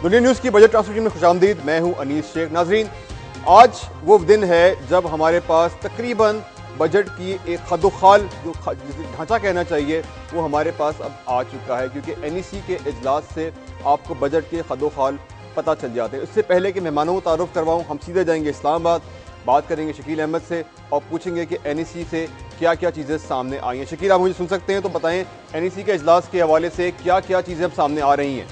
दुनिया न्यूज़ की budget transmission में खुशामदीद। मैं हूं अनीस शेख। नाजरीन, आज वो दिन है जब हमारे पास तकरीबन बजट की एक खदोखाल जो ढांचा कहना चाहिए वो हमारे पास अब आ चुका है, क्योंकि NEC के इजलास से आपको बजट के खदोखाल पता चल जाते हैं। इससे पहले कि मेहमानों को तारुफ करवाऊँ, हम सीधे जाएंगे इस्लामाबाद, बात करेंगे शकील अहमद से और पूछेंगे कि NEC से क्या क्या चीज़ें सामने आई हैं। शकील, आप मुझे सुन सकते हैं तो बताएं, NEC के इजलास के हवाले से क्या क्या चीज़ें अब सामने आ रही हैं।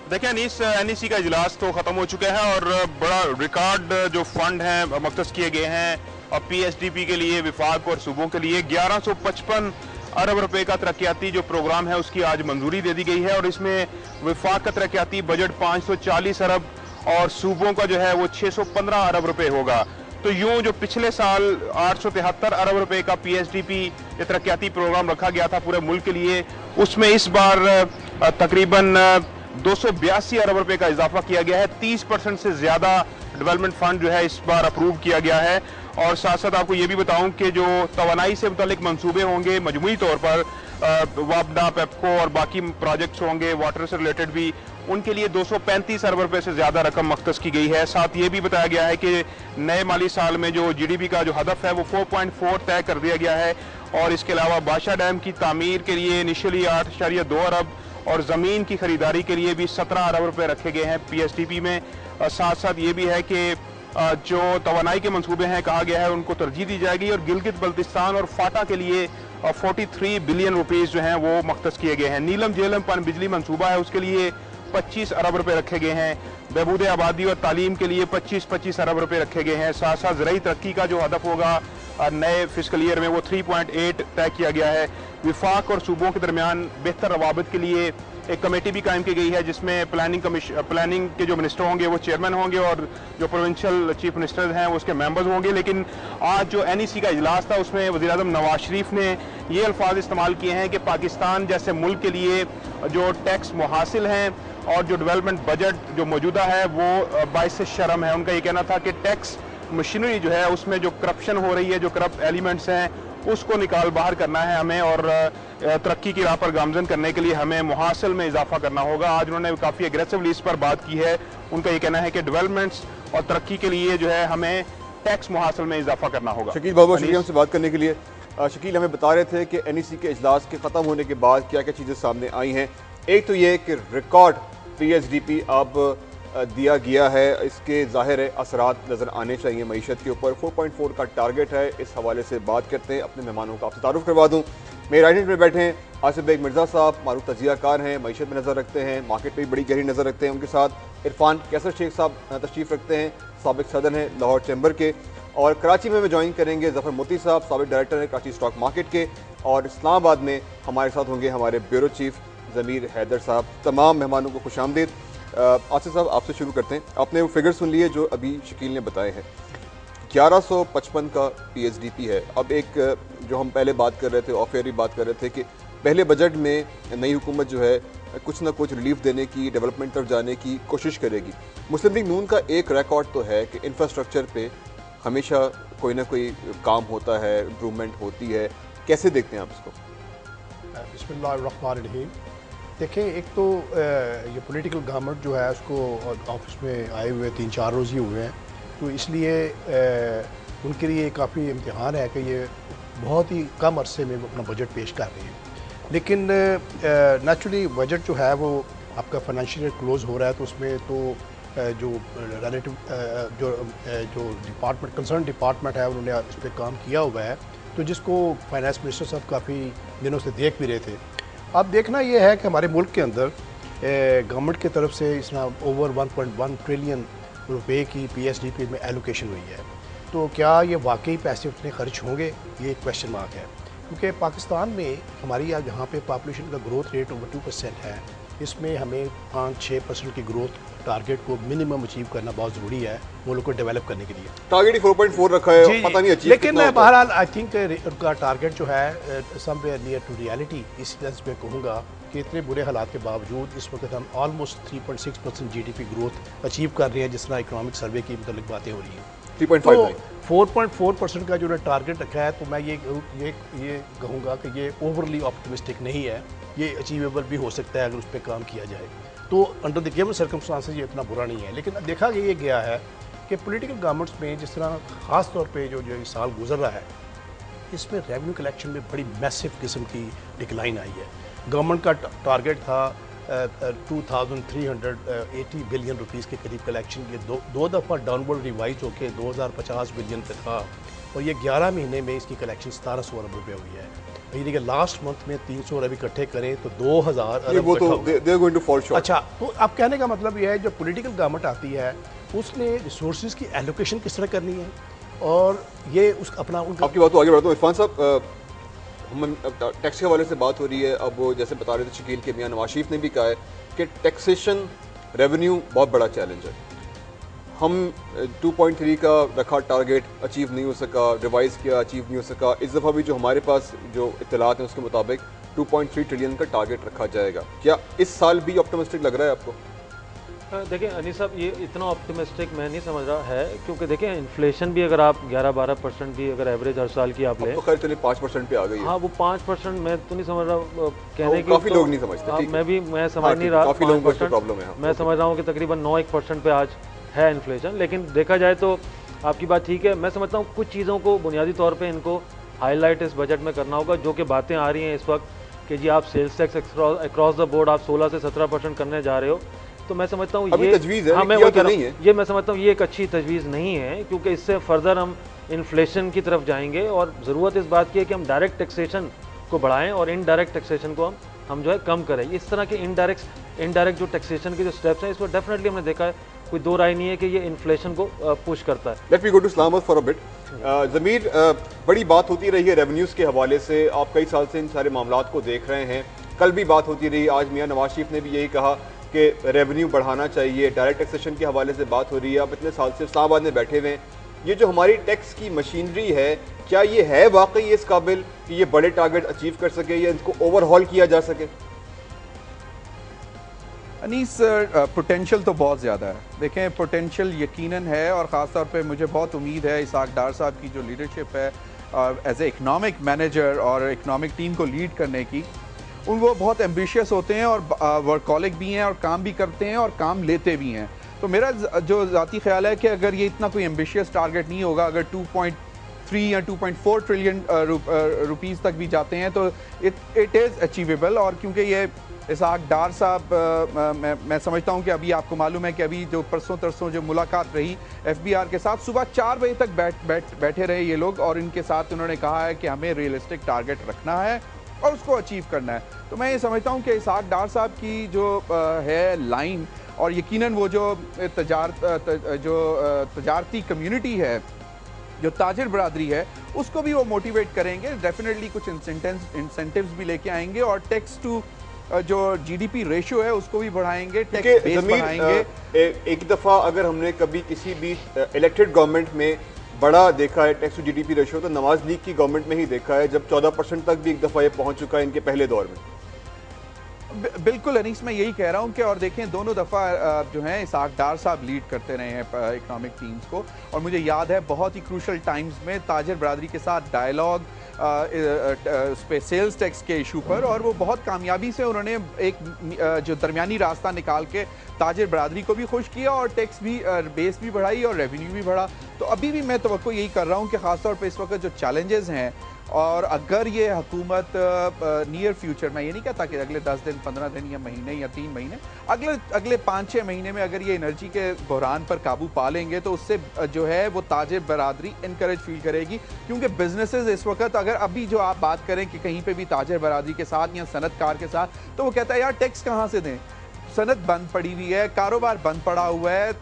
देखिए अनीस, NEC का इजलास तो ख़त्म हो चुका है और बड़ा रिकॉर्ड जो फंड हैं मख्तस किए गए हैं और PSDP के लिए, विफाक और सूबों के लिए 1155 अरब रुपए का तरक्याती जो प्रोग्राम है उसकी आज मंजूरी दे दी गई है। और इसमें विफाक का तरक्याती बजट 540 अरब और सूबों का जो है वो 615 अरब रुपए होगा। तो यूं जो पिछले साल 873 अरब रुपए का PSDP तरक्याती प्रोग्राम रखा गया था पूरे मुल्क के लिए, उसमें इस बार तकरीबन 282 अरब रुपए का इजाफा किया गया है। 30% से ज्यादा डेवलपमेंट फंड जो है इस बार अप्रूव किया गया है। और साथ साथ आपको ये भी बताऊं कि जो तवानाई से मुतालिक मंसूबे होंगे मजमूई तौर पर वापडा, पेप्को और बाकी प्रोजेक्ट्स होंगे वाटर से रिलेटेड भी, उनके लिए 235 अरब रुपए से ज्यादा रकम मख्तस की गई है। साथ ये भी बताया गया है कि नए माली साल में जो GDP का जो हदफ है वो 4.4 तय कर दिया गया है। और इसके अलावा बादशाह डैम की तामीर के लिए इनिशियली 8.2 अरब और ज़मीन की खरीदारी के लिए भी 17 अरब रुपए रखे गए हैं PSDP में। साथ साथ ये भी है कि जो तवानाई के मंसूबे हैं कहा गया है उनको तरजीह दी जाएगी। और गिलगित बल्तिस्तान और फाटा के लिए 43 बिलियन रुपीस जो हैं वो मख्तस किए गए हैं। नीलम झेलम पन बिजली मंसूबा है उसके लिए 25 अरब रुपए रखे गए हैं। बहबूद आबादी और तालीम के लिए 25 अरब रुपए रखे गए हैं। साथ साथ ज़राई तरक्की का जो हदफ होगा नए फिस्कल ईयर में वो 3.8 तय किया गया है। विफाक और सूबों के दरमियान बेहतर रवाबत के लिए एक कमेटी भी कायम की गई है जिसमें प्लानिंग के जो मिनिस्टर होंगे वो चेयरमैन होंगे और जो प्रोविंशियल चीफ मिनिस्टर हैं वो उसके मेंबर्स होंगे। लेकिन आज जो NEC का इजलास था उसमें वज़ीर-ए-आज़म नवाज शरीफ ने ये अल्फाज इस्तेमाल किए हैं कि पाकिस्तान जैसे मुल्क के लिए जो टैक्स मुहासिल हैं और जो डेवलपमेंट बजट जो मौजूदा है वो बाइस शर्म है। उनका ये कहना था कि टैक्स मशीनरी जो है उसमें जो करप्शन हो रही है, जो करप्ट एलिमेंट्स हैं उसको निकाल बाहर करना है हमें और तरक्की की राह पर गामजन करने के लिए हमें मुहासिल में इजाफा करना होगा। आज उन्होंने काफ़ी एग्रेसिवली इस पर बात की है। उनका ये कहना है कि डेवलपमेंट्स और तरक्की के लिए जो है हमें टैक्स मुहासिल में इजाफा करना होगा। शकील, बहुत बहुत शुक्रिया हमसे बात करने के लिए। शकील, हमें बता रहे थे कि NEC के इजलास के ख़त्म होने के बाद क्या क्या चीज़ें सामने आई हैं। एक तो ये कि रिकॉर्ड PSDP अब दिया गया है, इसके ज़ाहिर असरात नज़र आने चाहिए मईशत के ऊपर। 4.4 का टारगेट है। इस हवाले से बात करते हैं, अपने मेहमानों का आपसे तारुफ करवा दूँ। मेरे राइट हैंड में बैठे हैं आसिफ बेग मिर्ज़ा साहब, मारूफ तजियाकार हैं, मईशत में नज़र रखते हैं, मार्केट पर भी बड़ी गहरी नज़र रखते हैं। उनके साथ इरफान कैसर शेख साहब तशरीफ़ रखते हैं, साबिक सदर हैं लाहौर चैम्बर के। और कराची में ज्वाइन करेंगे ज़फ़र मोती साहब, साबिक डायरेक्टर हैं कराची स्टॉक मार्केट के। और इस्लामाबाद में हमारे साथ होंगे हमारे ब्यूरो चीफ ज़मीर हैदर साहब। तमाम मेहमानों को खुशामदीद। आसिफ साहब, आपसे शुरू करते हैं। आपने वो फिगर सुन लिए जो अभी शकील ने बताए हैं, 1155 का PSDP है। अब एक जो हम पहले बात कर रहे थे, ऑफ एयर ही बात कर रहे थे कि पहले बजट में नई हुकूमत जो है कुछ ना कुछ रिलीफ देने की, डेवलपमेंट तरफ जाने की कोशिश करेगी। मुस्लिम लीग नून का एक रिकॉर्ड तो है कि इंफ्रास्ट्रक्चर पे हमेशा कोई ना कोई काम होता है, इम्प्रूवमेंट होती है। कैसे देखते हैं आप इसको? बिस्मिल्लाहिर्रहमानिर्रहीम। देखें, एक तो ये पॉलिटिकल गवर्नमेंट जो है उसको ऑफिस में आए हुए 3-4 रोज़ ही हुए हैं, तो इसलिए उनके लिए काफ़ी इम्तिहान है कि ये बहुत ही कम अरसे में अपना बजट पेश कर रहे हैं। लेकिन नेचुरली बजट जो है वो आपका फाइनेंशियल क्लोज हो रहा है, तो उसमें तो जो रिलेटिव जो डिपार्टमेंट कंसर्न डिपार्टमेंट है उन्होंने इस पर काम किया हुआ है, तो जिसको फाइनेंस मिनिस्टर साहब काफ़ी दिनों से देख भी रहे थे। अब देखना ये है कि हमारे मुल्क के अंदर गवर्नमेंट की तरफ से इस तरह ओवर 1.1 ट्रिलियन रुपए की PSDP में एलोकेशन हुई है, तो क्या ये वाकई पैसे उतने खर्च होंगे, ये एक क्वेश्चन मार्क है। क्योंकि पाकिस्तान में हमारी यहाँ पे पॉपुलेशन का ग्रोथ रेट ओवर 2% है, इसमें हमें 5-6% की ग्रोथ टारगेट को मिनिमम अचीव करना बहुत ज़रूरी है मुल्क को डेवलप करने के लिए। टारगेट 4.4 रखा है, पता नहीं अचीव लेकिन मैं बहरहाल आई थिंक उनका टारगेट जो है समवेयर नियर टू रियलिटी। इस सेंस में कहूँगा कि इतने बुरे हालात के बावजूद इस वक्त हम ऑलमोस्ट 3.6% GDP ग्रोथ अचीव कर रहे हैं, जिस तरह इकोनॉमिक सर्वे की मतलब बातें हो रही हैं। 4.4% का जो टारगेट रखा है, तो मैं ये कहूँगा कि ये ओवरली ऑप्टिमिस्टिक नहीं है, ये अचीवेबल भी हो सकता है अगर उस पर काम किया जाए। तो अंडर द गिवन सर्कमस्टांसेस ये इतना बुरा नहीं है। लेकिन देखा ये गया है कि पॉलिटिकल गवर्नमेंट्स में जिस तरह ख़ास तौर पे जो ये साल गुजर रहा है, इसमें रेवेन्यू कलेक्शन में बड़ी मैसिव किस्म की डिक्लाइन आई है। गवर्नमेंट का टारगेट था 2380 बिलियन रुपीस के करीब कलेक्शन, ये दो दफ़ा डाउनवर्ड रिवाइज होकर 2050 बिलियन पे था, और ये 11 महीने में इसकी कलेक्शन 1700 अरब रुपये हुई है। यानी कि लास्ट मंथ में 300 अरब इकट्ठे करें तो 2000 अरब अच्छा, तो अब कहने का मतलब ये है जो पॉलिटिकल गवर्नमेंट आती है उसने रिसोर्सेज की एलोकेशन किस तरह करनी है, और ये उस अपना उनका आपकी बात तो आगे बढ़ाता हूँ। इरफान साहब, हम टैक्स के हवाले से बात हो रही है। अब वो जैसे बता रहे थे शकील के मियां नवाज शरीफ ने भी कहा है कि टैक्सेशन रेवेन्यू बहुत बड़ा चैलेंज है। हम 2.3 का रखा टारगेट अचीव नहीं हो सका, रिवाइज किया अचीव नहीं हो सका। इस दफ़ा भी जो हमारे पास जो इत्तलात हैं उसके मुताबिक 2.3 ट्रिलियन का टारगेट रखा जाएगा। क्या इस साल भी ऑप्टिमिस्टिक लग रहा है आपको? देखिए अनीस साहब, ये इतना ऑप्टिमिस्टिक मैं नहीं समझ रहा है, क्योंकि देखिए इन्फ्लेशन भी अगर आप 11-12% भी अगर एवरेज हर साल की आप लें, तो खैर चलिए 5% पे आ गई है। हाँ, वो 5% मैं तो नहीं समझ रहा कहने की, काफ़ी लोग नहीं समझते। मैं समझ नहीं रहा, काफ़ी लोगों को इसमें प्रॉब्लम है। मैं समझ रहा हूँ कि तकरीबन 9-1% पे आज है इन्फ्लेशन। लेकिन देखा जाए तो आपकी बात ठीक है। मैं समझता हूँ कुछ चीज़ों को बुनियादी तौर पर इनको हाईलाइट इस बजट में करना होगा। जो कि बातें आ रही हैं इस वक्त कि जी आप sales tax across the board आप 16 से 17% करने जा रहे हो, तो मैं समझता हूँ ये तजवीज़ है, हाँ, मैं वो तो नहीं है। ये मैं समझता हूँ ये एक अच्छी तजवीज़ नहीं है, क्योंकि इससे फर्दर हम इन्फ्लेशन की तरफ जाएंगे। और ज़रूरत इस बात की है कि हम डायरेक्ट टैक्सेशन को बढ़ाएं और इनडायरेक्ट टैक्सेशन को हम जो है कम करें। इस तरह के इनडायरेक्ट जो टैक्सेशन के जो स्टेप्स हैं, इस पर डेफिनेटली हमने देखा है, कोई दो राय नहीं है कि ये इन्फ्लेशन को पुश करता है। Let me go to Islamabad for a bit. Zameer, बड़ी बात होती रही है रेवेन्यूज़ के हवाले से, आप कई साल से इन सारे मामलात को देख रहे हैं। कल भी बात होती रही, आज मियां नवाज शरीफ ने भी यही कहा कि रेवेन्यू बढ़ाना चाहिए। डायरेक्ट टैक्सेशन के हवाले से बात हो रही है। आप इतने साल से इस्लामाबाद में बैठे हुए हैं, ये जो हमारी टैक्स की मशीनरी है, क्या ये है वाकई इस काबिल कि ये बड़े टारगेट अचीव कर सके या इसको ओवरहॉल किया जा सके? अनीस, पोटेंशियल तो बहुत ज़्यादा है। देखें, पोटेंशियल यकीनन है, और ख़ास तौर पे मुझे बहुत उम्मीद है इसाक डार साहब की जो लीडरशिप है एज ए इकनॉमिक मैनेजर और इकनॉमिक टीम को लीड करने की, वो बहुत एम्बिशियस होते हैं और वर्कहॉलिक भी हैं और काम भी करते हैं और काम लेते भी हैं। तो मेरा जो ज़ाती ख्याल है कि अगर ये इतना कोई एम्बिशियस टारगेट नहीं होगा, अगर 2.3 या 2.4 ट्रिलियन रुपीज़ तक भी जाते हैं तो इट इज़ अचीवेबल। और क्योंकि ये इसाक डार साहब, मैं समझता हूँ कि अभी आपको मालूम है कि अभी जो परसों तरसों जो मुलाकात रही FBR के साथ, सुबह 4 बजे तक बैठे रहे ये लोग, और इनके साथ उन्होंने कहा है कि हमें रियलिस्टिक टारगेट रखना है और उसको अचीव करना है। तो मैं ये समझता हूँ कि इसाक डार साहब की जो है लाइन, और यकीनन वो जो तजारती कम्युनिटी है, जो ताजिर बरादरी है, उसको भी वो मोटिवेट करेंगे। डेफिनेटली कुछ इंसेंटिव्स भी लेके आएंगे, और टैक्स टू जो GDP रेशियो है उसको भी बढ़ाएंगे, टैक्स बेस बढ़ाएंगे। एक दफ़ा अगर हमने कभी किसी भी इलेक्टेड गवर्नमेंट में बड़ा देखा है टैक्स टू GDP रेशियो, तो नवाज लीग की गवर्नमेंट में ही देखा है, जब 14% तक भी एक दफ़ा ये पहुंच चुका है इनके पहले दौर में। बिल्कुल अनीस, मैं यही कह रहा हूँ कि, और देखें दोनों दफ़ा जो है इसाक डार साहब लीड करते रहे हैं इकनॉमिक टीम्स को, और मुझे याद है बहुत ही क्रूशल टाइम्स में ताजिर बरादरी के साथ डायलॉग उस पर सेल्स टैक्स के इशू पर, और वो बहुत कामयाबी से उन्होंने एक जो दरमियानी रास्ता निकाल के ताजिर बरादरी को भी खुश किया और टैक्स भी बेस भी बढ़ाई और रेवेन्यू भी बढ़ा। तो अभी भी मैं तवक्को यही कर रहा हूँ कि ख़ासतौर पर इस वक्त जो चैलेंजेस हैं, और अगर ये हुकूमत नियर फ्यूचर, मैं ये नहीं कहता कि अगले 10 दिन 15 दिन या महीने या 3 महीने, अगले 5-6 महीने में अगर ये एनर्जी के बहरान पर काबू पा लेंगे, तो उससे जो है वो ताजिर बरादरी इनकरेज फील करेगी। क्योंकि बिजनेसेस इस वक्त, अगर अभी जो आप बात करें कि कहीं पे भी ताजिर बरादरी के साथ या सनतकार के साथ, तो वो कहता है यार टैक्स कहाँ से दें, सनत बंद पड़ी हुई है, कारोबार बंद पड़ा हुआ है,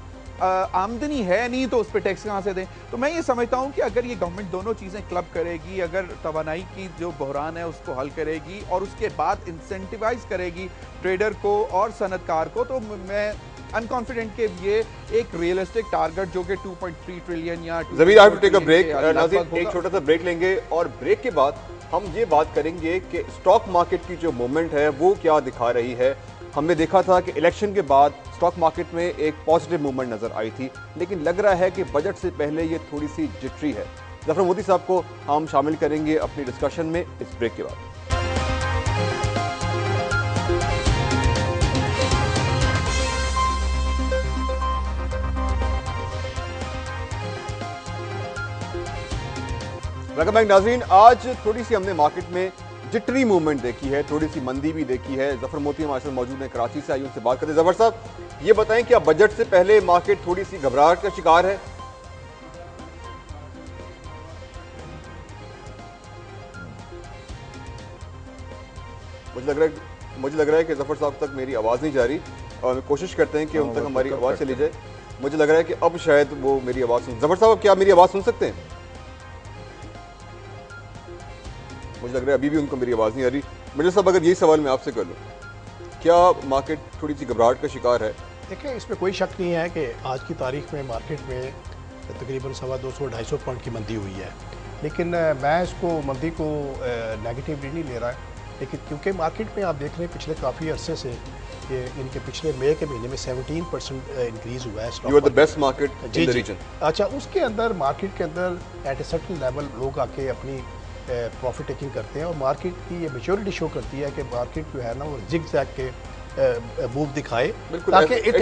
आमदनी है नहीं, तो उस पर टैक्स कहाँ से दें। तो मैं ये समझता हूँ कि अगर ये गवर्नमेंट दोनों चीज़ें क्लब करेगी, अगर तवानाई की जो बहरान है उसको हल करेगी और उसके बाद इंसेंटिवाइज करेगी ट्रेडर को और सनतकार को, तो मैं अनकॉन्फिडेंट के ये एक रियलिस्टिक टारगेट जो कि 2.3 ट्रिलियन या Zameer, I have to take a break. नाज़रीन, एक छोटा सा ब्रेक लेंगे और ब्रेक के बाद हम ये बात करेंगे कि स्टॉक मार्केट की जो मूवमेंट है वो क्या दिखा रही है। हमने देखा था कि इलेक्शन के बाद स्टॉक मार्केट में एक पॉजिटिव मूवमेंट नजर आई थी, लेकिन लग रहा है कि बजट से पहले ये थोड़ी सी जिटरी है। जफर मोदी साहब को हम शामिल करेंगे अपनी डिस्कशन में इस ब्रेक के बाद। वेलकम बैक नाज़रीन। आज थोड़ी सी हमने मार्केट में जिटरी मूवमेंट देखी है, थोड़ी सी मंदी भी देखी है। जफर मोती हमारे साथ मौजूद हैं, कराची से, आइए उनसे बात करते हैं। जफर साहब, ये बताएं क्या बजट से पहले मार्केट थोड़ी सी घबराहट का शिकार है? मुझे लग रहा है कि जफर साहब तक मेरी आवाज़ नहीं जा रही और कोशिश करते हैं कि उन तक हमारी आवाज़ चली जाए। मुझे लग रहा है कि अब शायद वो मेरी आवाज़ सुन। जफर साहब, क्या मेरी आवाज़ सुन सकते हैं? मुझे लग रहा है अभी भी उनको मेरी आवाज़ नहीं आ रही। मुझे साहब, अगर यही सवाल मैं आपसे कर लूँ, क्या मार्केट थोड़ी सी घबराहट का शिकार है? देखिए, इसमें कोई शक नहीं है कि आज की तारीख में मार्केट में तकरीबन 250-250 पॉइंट की मंदी हुई है, लेकिन मैं इसको मंदी को नेगेटिवली नहीं ले रहा है। लेकिन क्योंकि मार्केट में आप देख रहे हैं पिछले काफ़ी अरसे से कि इनके पिछले मई के महीने में 17% इंक्रीज़ हुआ है। You are the best market in the region. अच्छा, उसके अंदर मार्केट के अंदर एट ए सर्टेन लेवल लोग आके अपनी प्रॉफिट टेकिंग करते हैं और मार्केट की ये मेच्योरिटी शो करती है कि मार्केट जो है ना वो जिग जैग के मूव दिखाए, ताकि it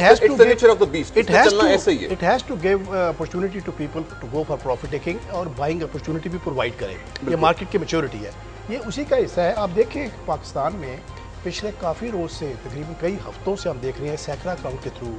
has to give opportunity to people to go for profit taking और बाइंग अपॉर्चुनिटी भी प्रोवाइड करे। ये मार्केट की मेच्योरिटी है, ये उसी का हिस्सा है। आप देखें पाकिस्तान में पिछले काफ़ी रोज़ से, तकरीबन कई हफ्तों से हम देख रहे हैं सैकड़ा अकाउंट के थ्रू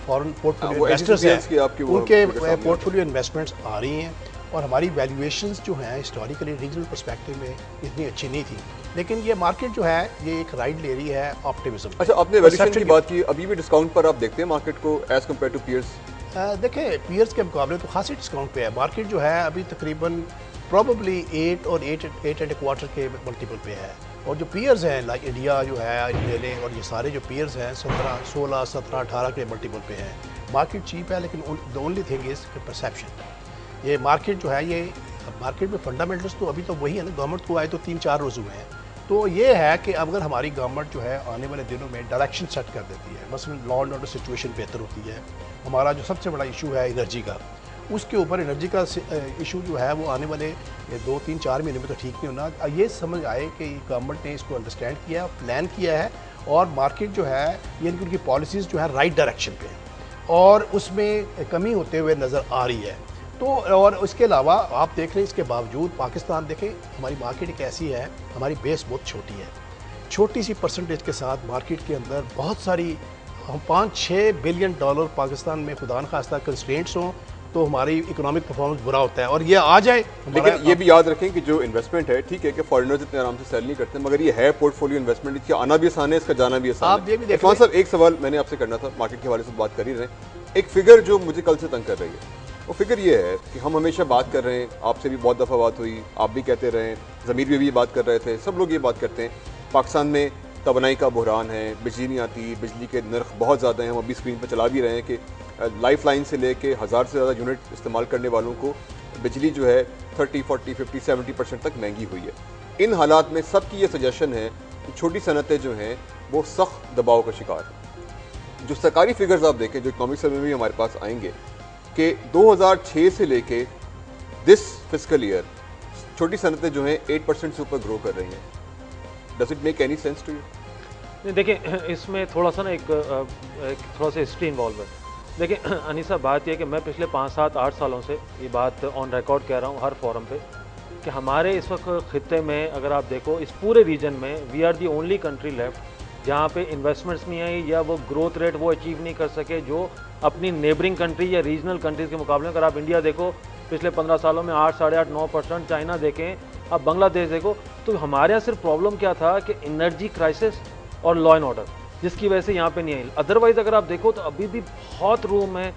फॉरेन पोर्टफोलियो इन्वेस्टर्स हैं, उनके पोर्टफोलियो इन्वेस्टमेंट्स आ रही हैं और हमारी वैल्यूएशंस जो हैं हिस्टोरिकली रीजनल पर्सपेक्टिव में इतनी अच्छी नहीं थी, लेकिन ये मार्केट जो है ये एक राइड ले रही है ऑप्टिमिज्म। अच्छा, आपने वैल्यूएशन की बात की, अभी भी डिस्काउंट पर आप देखते हैं मार्केट को एज कम्पेयर टू पीयर्स? देखें, पीयर्स के मुकाबले तो खासी डिस्काउंट पे है मार्केट जो है। अभी तकरीबन प्रॉबली 8 और 8.25 के मल्टीपल पे है, और जो पीयर्स हैं लाइक इंडिया जो है ले लें, और ये सारे जो पीयर्स हैं 16, 17, 18 के मल्टीपल पे हैं। मार्केट चीप है, लेकिन the only thing is perception. ये मार्केट जो है, ये मार्केट में फंडामेंटल्स तो अभी तो वही है ना, गवर्नमेंट को आए तो 3-4 रोज़ हुए हैं। तो ये है कि अगर हमारी गवर्नमेंट जो है आने वाले दिनों में डायरेक्शन सेट कर देती है, मसलन लॉ एंड ऑर्डर सिचुएशन बेहतर होती है, हमारा जो सबसे बड़ा इशू है एनर्जी का, उसके ऊपर एनर्जी का इशू जो है वो आने वाले 2-3-4 महीने में तो ठीक नहीं होना। ये समझ आए कि गवर्नमेंट ने इसको अंडरस्टैंड किया, प्लान किया है, और मार्केट जो है ये उनकी पॉलिसीज़ जो है राइट डायरेक्शन पे और उसमें कमी होते हुए नज़र आ रही है। तो और उसके अलावा आप देख रहे हैं, इसके बावजूद पाकिस्तान देखें, हमारी मार्केट एक ऐसी है, हमारी बेस बहुत छोटी है, छोटी सी परसेंटेज के साथ मार्केट के अंदर बहुत सारी, हम $5-6 बिलियन पाकिस्तान में खुदा न खास्ता कंस्ट्रेंट्स हों तो हमारी इकोनॉमिक परफॉर्मेंस बुरा होता है, और ये आ जाए। लेकिन ये भी याद रखें कि जो इन्वेस्टमेंट है, ठीक है कि फॉरेनर्स इतने आराम से सेल नहीं करते, मगर ये है पोर्टफोलियो इन्वेस्टमेंट, इसका आना भी आसान है, इसका जाना भी आसान है। इरफान साहब, एक सवाल मैंने आपसे करना था, मार्केट के हवाले से बात कर ही रहे हैं। एक फिगर जो मुझे कल से तंग कर रही है, वो फिक्र ये है कि हम हमेशा बात कर रहे हैं, आपसे भी बहुत दफ़ा बात हुई, आप भी कहते रहे, ज़मीर भी बात कर रहे थे, सब लोग ये बात करते हैं, पाकिस्तान में तवानाई का बहरान है, बिजली नहीं आती, बिजली के नर्ख बहुत ज़्यादा हैं। हम अभी स्क्रीन पर चला भी रहे हैं कि लाइफ लाइन से लेके 1000 से ज़्यादा यूनिट इस्तेमाल करने वालों को बिजली जो है 30, 40, 50, 70% तक महंगी हुई है। इन हालात में सबकी ये सजेशन है कि छोटी सनतें जो हैं वो सख्त दबाव का शिकार हैं। जो सरकारी फिगर्स आप देखें, जो इकनॉमिक सर्वे में भी हमारे पास आएंगे, कि 2006 से लेके दिस फिस्कल ईयर छोटी सनतें जो हैं 8% से ऊपर ग्रो कर रही हैं। Does it make any sense to you? नहीं, देखिए, इसमें थोड़ा सा ना एक थोड़ा सा हिस्ट्री इन्वॉल्व है। देखिए अनीसा, बात यह कि मैं पिछले 5, 7, 8 सालों से ये बात ऑन रिकॉर्ड कह रहा हूँ हर फोरम पे कि हमारे इस वक्त खित्ते में, अगर आप देखो इस पूरे रीजन में, we are the only country left जहाँ पे इन्वेस्टमेंट्स नहीं आई या वो ग्रोथ रेट वो अचीव नहीं कर सके जो अपनी नेबरिंग कंट्री या रीजनल कंट्रीज़ के मुकाबले। अगर आप इंडिया देखो पिछले 15 सालों में 8, 8.5, 9%, चाइना देखें, अब बांग्लादेश देखो, तो हमारे यहाँ सिर्फ प्रॉब्लम क्या था कि एनर्जी क्राइसिस और लॉ एंड ऑर्डर, जिसकी वजह से यहाँ पे नहीं आई। अदरवाइज़ अगर आप देखो तो अभी भी बहुत रूम है,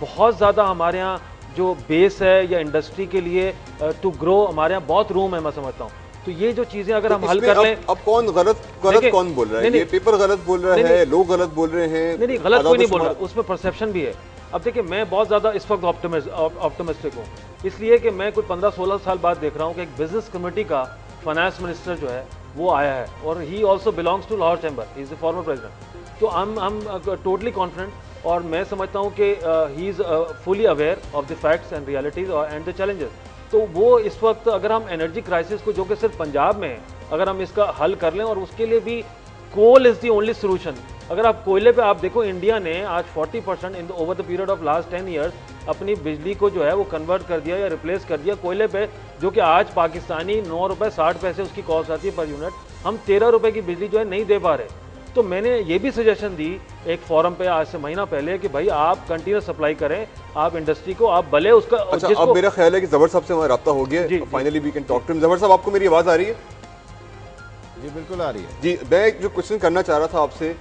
बहुत ज़्यादा हमारे यहाँ जो बेस है या इंडस्ट्री के लिए टू ग्रो, हमारे यहाँ बहुत रूम है, मैं समझता हूँ। तो ये जो चीज़ें अगर हम हल कर लें, अब कौन गलत कौन बोल रहा है? ये पेपर गलत बोल रहा है, लोग गलत बोल रहे हैं? नहीं, गलत कोई नहीं बोल रहा, उसमें परसेप्शन भी है। अब देखिए, मैं बहुत ज़्यादा इस वक्त ऑप्टिमिस्टिक हूँ, इसलिए कि मैं कुछ 15-16 साल बाद देख रहा हूँ कि एक बिजनेस कमेटी का फाइनेंस मिनिस्टर जो है वो आया है, और he also belongs to Lahore chamber, he is the former president. तो हम टोटली कॉन्फिडेंट, और मैं समझता हूँ कि he is fully aware of the facts and realities and the challenges. तो वो इस वक्त अगर हम एनर्जी क्राइसिस को, जो कि सिर्फ पंजाब में है, अगर हम इसका हल कर लें, और उसके लिए भी coal is the only solution, अगर आप कोयले पे आप देखो, इंडिया ने आज 40% इन over the period of last 10 years अपनी बिजली को जो है वो कन्वर्ट कर दिया या रिप्लेस कर दिया कोयले पे, जो कि आज पाकिस्तानी 9 रुपये 60 पैसे उसकी कॉस्ट आती है पर यूनिट, हम 13 रुपये की बिजली जो है नहीं दे पा रहे। तो मैंने ये भी सजेशन दी एक फोरम पे आज से महीना पहले कि भाई आप कंटिन्यूस सप्लाई करें, आप इंडस्ट्री को, आप भले उसका अच्छा, अब मेरा ख्याल है कि जबर साहब से हमारा रब्ता हो गया, finally we can talk to him. Jabbar साहब, आपको मेरी आवाज़ आ रही है? जी बिल्कुल आ रही है जी। मैं जो क्वेश्चन करना चाह रहा था आपसे,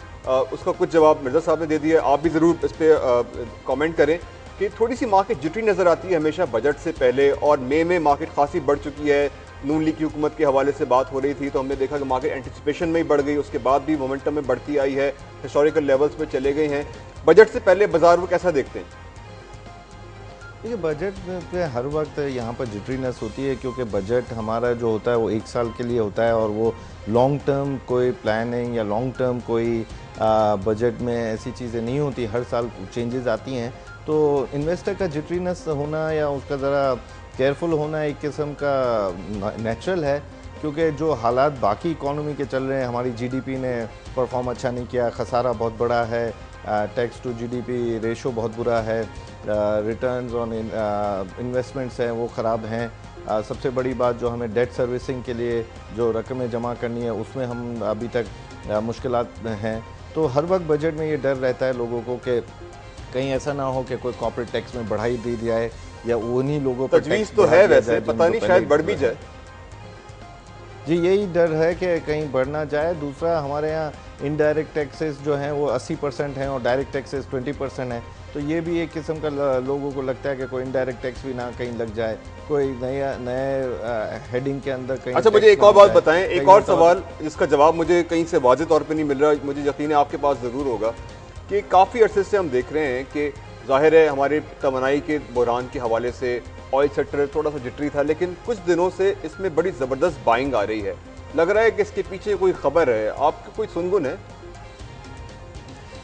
उसका कुछ जवाब मिर्जा साहब ने दे दिया। आप भी ज़रूर इस पर कमेंट करें कि थोड़ी सी मार्केट जिटरी नज़र आती है हमेशा बजट से पहले, और मई में मार्केट खासी बढ़ चुकी है। नून लीग की हुकूमत के हवाले से बात हो रही थी तो हमने देखा कि मार्केट एंटिसिपेशन में ही बढ़ गई, उसके बाद भी मोमेंटम में बढ़ती आई है, हिस्टोरिकल लेवल्स पे चले गए हैं। बजट से पहले बाजार वो कैसा देखते हैं? देखिए, बजट पे हर वक्त यहाँ पर जिटरीनेस होती है, क्योंकि बजट हमारा जो होता है वो 1 साल के लिए होता है, और वो लॉन्ग टर्म कोई प्लानिंग या लॉन्ग टर्म कोई बजट में ऐसी चीज़ें नहीं होती, हर साल चेंजेस आती हैं। तो इन्वेस्टर का जिटरीनेस होना या उसका ज़रा केयरफुल होना एक किस्म का नेचुरल है, क्योंकि जो हालात बाकी इकोनॉमी के चल रहे हैं, हमारी जीडीपी ने परफॉर्म अच्छा नहीं किया, खसारा बहुत बड़ा है, टैक्स टू जीडीपी रेशो बहुत बुरा है, रिटर्न्स ऑन इन्वेस्टमेंट्स हैं वो ख़राब हैं। सबसे बड़ी बात जो हमें डेट सर्विसिंग के लिए जो रकमें जमा करनी है उसमें हम अभी तक मुश्किलात हैं। तो हर वक्त बजट में ये डर रहता है लोगों को कि कहीं ऐसा ना हो कि कोई कॉर्पोरेट टैक्स में बढ़ाई दी जाए या उन्हीं लोगों पर तजवीज़ तो है, वैसे पता नहीं शायद बढ़ भी जाए। जी, यही डर है कि कहीं बढ़ ना जाए। दूसरा, हमारे यहाँ इनडायरेक्ट टैक्सेस जो हैं वो 80% हैं और डायरेक्ट टैक्सेस 20% हैं, तो ये भी एक किस्म का लोगों को लगता है कि कोई इनडायरेक्ट टैक्स भी ना कहीं लग जाए, कोई नए हेडिंग के अंदर कहीं। अच्छा, मुझे एक और बात बताएं, एक और सवाल जिसका जवाब मुझे कहीं से वाज़ेह तौर पे नहीं मिल रहा, मुझे यकीन है आपके पास ज़रूर होगा, कि काफ़ी अरसे से हम देख रहे हैं कि ज़ाहिर है हमारे तवानाई के बहरान के हवाले से ऑयल सेक्टर थोड़ा सा जिटरी था, लेकिन कुछ दिनों से इसमें बड़ी ज़बरदस्त बाइंग आ रही है। लग रहा है कि इसके पीछे कोई खबर है, आपको कोई सुनगुन है?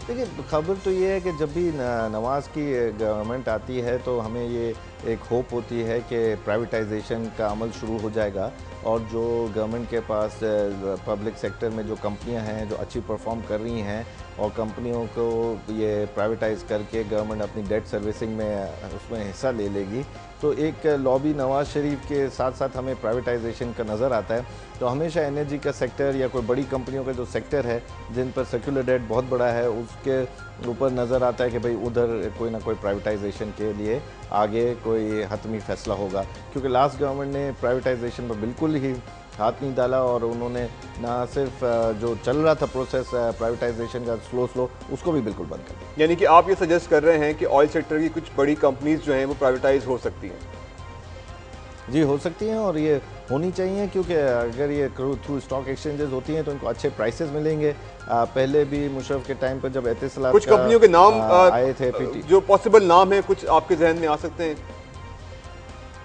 देखिए, खबर तो ये है कि जब भी नवाज़ की गवर्नमेंट आती है तो हमें ये एक होप होती है कि प्राइवेटाइजेशन का अमल शुरू हो जाएगा, और जो गवर्नमेंट के पास पब्लिक सेक्टर में जो कंपनियां हैं जो अच्छी परफॉर्म कर रही हैं, और कंपनियों को ये प्राइवेटाइज करके गवर्नमेंट अपनी डेट सर्विसिंग में उसमें हिस्सा ले लेगी। तो एक लॉबी नवाज़ शरीफ के साथ साथ हमें प्राइवेटाइजेशन का नज़र आता है। तो हमेशा एनर्जी का सेक्टर या कोई बड़ी कंपनियों का जो सेक्टर है जिन पर सर्कुलर डेट बहुत बड़ा है, उसके ऊपर नज़र आता है कि भाई उधर कोई ना कोई प्राइवेटाइजेशन के लिए आगे कोई हतमी फैसला होगा, क्योंकि लास्ट गवर्नमेंट ने प्राइवेटाइजेशन पर बिल्कुल ही हाथ नहीं डाला, और उन्होंने ना सिर्फ जो चल रहा था प्रोसेस प्राइवेटाइजेशन का स्लो उसको भी बिल्कुल बंद कर दिया। यानी कि आप ये सजेस्ट कर रहे हैं कि ऑयल सेक्टर की कुछ बड़ी कंपनीज जो हैं वो प्राइवेटाइज हो सकती हैं? जी, हो सकती हैं, और ये होनी चाहिए, क्योंकि अगर ये थ्रू स्टॉक एक्सचेंजेस होती हैं तो इनको अच्छे प्राइसेस मिलेंगे। पहले भी मुशर्रफ के टाइम पर जब एहतिसालात कुछ कंपनियों के नाम आए थे, जो पॉसिबल नाम है, कुछ आपके जहन में आ सकते हैं?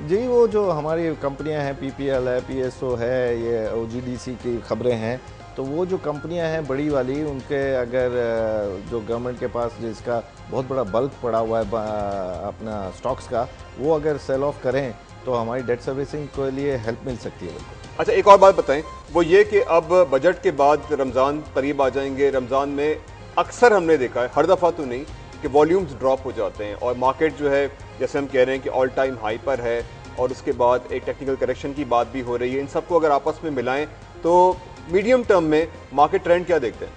जी, वो जो हमारी कंपनियां हैं, पीपीएल है, पीएसओ है, ये ओजीडीसी की खबरें हैं, तो वो जो कंपनियां हैं बड़ी वाली, उनके अगर जो गवर्नमेंट के पास जिसका बहुत बड़ा बल्क पड़ा हुआ है अपना स्टॉक्स का, वो अगर सेल ऑफ करें तो हमारी डेट सर्विसिंग के लिए हेल्प मिल सकती है। अच्छा, एक और बात बताएं, वो ये कि अब बजट के बाद रमज़ान करीब आ जाएंगे। रमज़ान में अक्सर हमने देखा है, हर दफ़ा तो नहीं, कि वॉल्यूम्स ड्रॉप हो जाते हैं और मार्केट जो है जैसे हम कह रहे हैं कि ऑल टाइम हाई पर है, और उसके बाद एक टेक्निकल करेक्शन की बात भी हो रही है। इन सबको अगर आपस में मिलाएं तो मीडियम टर्म में मार्केट ट्रेंड क्या देखते हैं?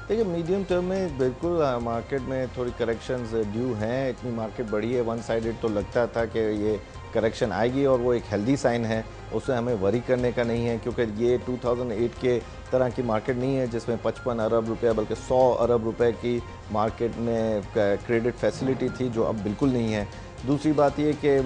देखिए, मीडियम टर्म में बिल्कुल मार्केट में थोड़ी करेक्शंस ड्यू हैं। इतनी मार्केट बढ़ी है, वन साइडेड तो लगता था कि ये करेक्शन आएगी, और वो एक हेल्दी साइन है, उससे हमें वरी करने का नहीं है, क्योंकि ये 2008 के तरह की मार्केट नहीं है जिसमें 55 अरब रुपया बल्कि 100 अरब रुपए की मार्केट में क्रेडिट फैसिलिटी थी, जो अब बिल्कुल नहीं है। दूसरी बात ये कि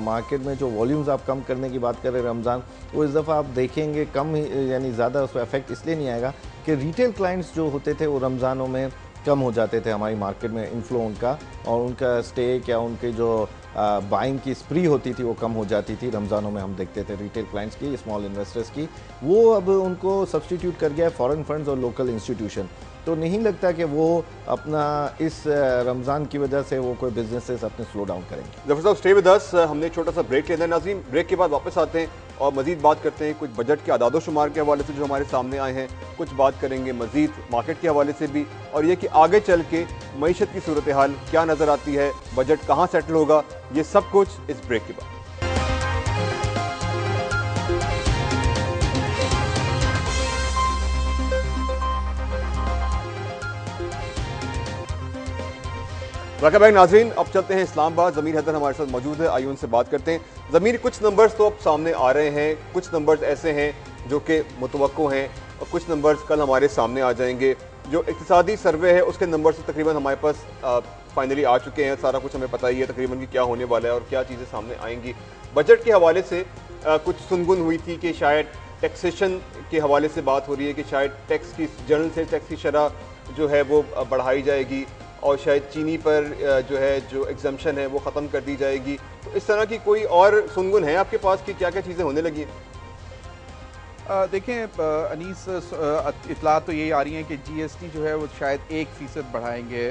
मार्केट में जो वॉल्यूम्स आप कम करने की बात कर रहे हैं रमज़ान, वो इस दफ़ा आप देखेंगे कम ही, यानी ज़्यादा उस पर इफेक्ट इसलिए नहीं आएगा कि रिटेल क्लाइंट्स जो होते थे वो रमज़ानों में कम हो जाते थे हमारी मार्केट में इनफ्लो उनका, और उनका स्टेक या उनके जो बाइंग की स्प्री होती थी वो कम हो जाती थी रमज़ानों में। हम देखते थे रिटेल क्लाइंट्स की, स्मॉल इन्वेस्टर्स की, वो अब उनको सब्सटीट्यूट कर गया है फॉरेन फंड्स और लोकल इंस्टीट्यूशन। तो नहीं लगता कि वो अपना इस रमज़ान की वजह से वो कोई बिजनेसेस अपने स्लो डाउन करेंगे। जफर साहब, स्टे विद अस, हमने छोटा सा ब्रेक लेना है। नाज़रीन, ब्रेक के बाद वापस आते हैं। और मज़ीद बात करते हैं कुछ बजट के आदादोशुमार के हवाले से जो हमारे सामने आए हैं, कुछ बात करेंगे मज़ीद मार्केट के हवाले से भी, और ये कि आगे चल के मईशत की सूरत हाल क्या नज़र आती है, बजट कहाँ सेटल होगा, ये सब कुछ इस ब्रेक के बाद। वेलकम बैक नाज़रीन, अब चलते हैं इस्लामाबाद। ज़मीर हैदर हमारे साथ मौजूद है, आइए उनसे बात करते हैं। ज़मीर, कुछ नंबर्स तो अब सामने आ रहे हैं, कुछ नंबर्स ऐसे हैं जो कि मुतवक्को हैं और कुछ नंबर्स कल हमारे सामने आ जाएंगे। जो इक़्तिसादी सर्वे है उसके नंबर्स तो तकरीबन हमारे पास फाइनली आ चुके हैं, सारा कुछ हमें पता ही है तकरीबन कि क्या होने वाला है और क्या चीज़ें सामने आएंगी। बजट के हवाले से कुछ सुनगुन हुई थी कि शायद टैक्सेशन के हवाले से बात हो रही है कि शायद टैक्स की जनरल से टैक्स की शरह जो है वो बढ़ाई जाएगी और शायद चीनी पर जो है जो एग्जम्पशन है वो ख़त्म कर दी जाएगी। तो इस तरह की कोई और सुनगुन है आपके पास कि क्या क्या चीज़ें होने लगी हैं? देखें अनीस, इतला तो यही आ रही है कि जीएसटी जो है वो शायद 1% बढ़ाएंगे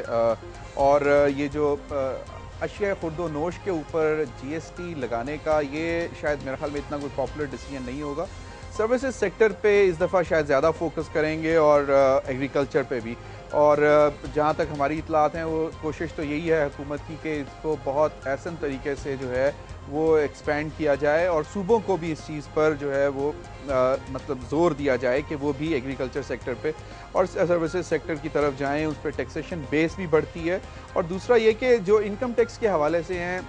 और ये जो अशिया खुर्दो नोश के ऊपर जीएसटी लगाने का ये शायद मेरे ख्याल में इतना कोई पॉपुलर डिसीजन नहीं होगा। सर्विसेज सेक्टर पे इस दफ़ा शायद ज़्यादा फोकस करेंगे और एग्रीकल्चर पे भी। और जहाँ तक हमारी इतलात हैं वो कोशिश तो यही है हुकूमत की कि इसको बहुत ऐसन तरीके से जो है वो एक्सपेंड किया जाए और सूबों को भी इस चीज़ पर जो है वो मतलब ज़ोर दिया जाए कि वो भी एग्रीकल्चर सेक्टर पे और सर्विसेज सेक्टर की तरफ जाएं, उस पर टैक्सेशन बेस भी बढ़ती है। और दूसरा ये कि जो इनकम टैक्स के हवाले से हैं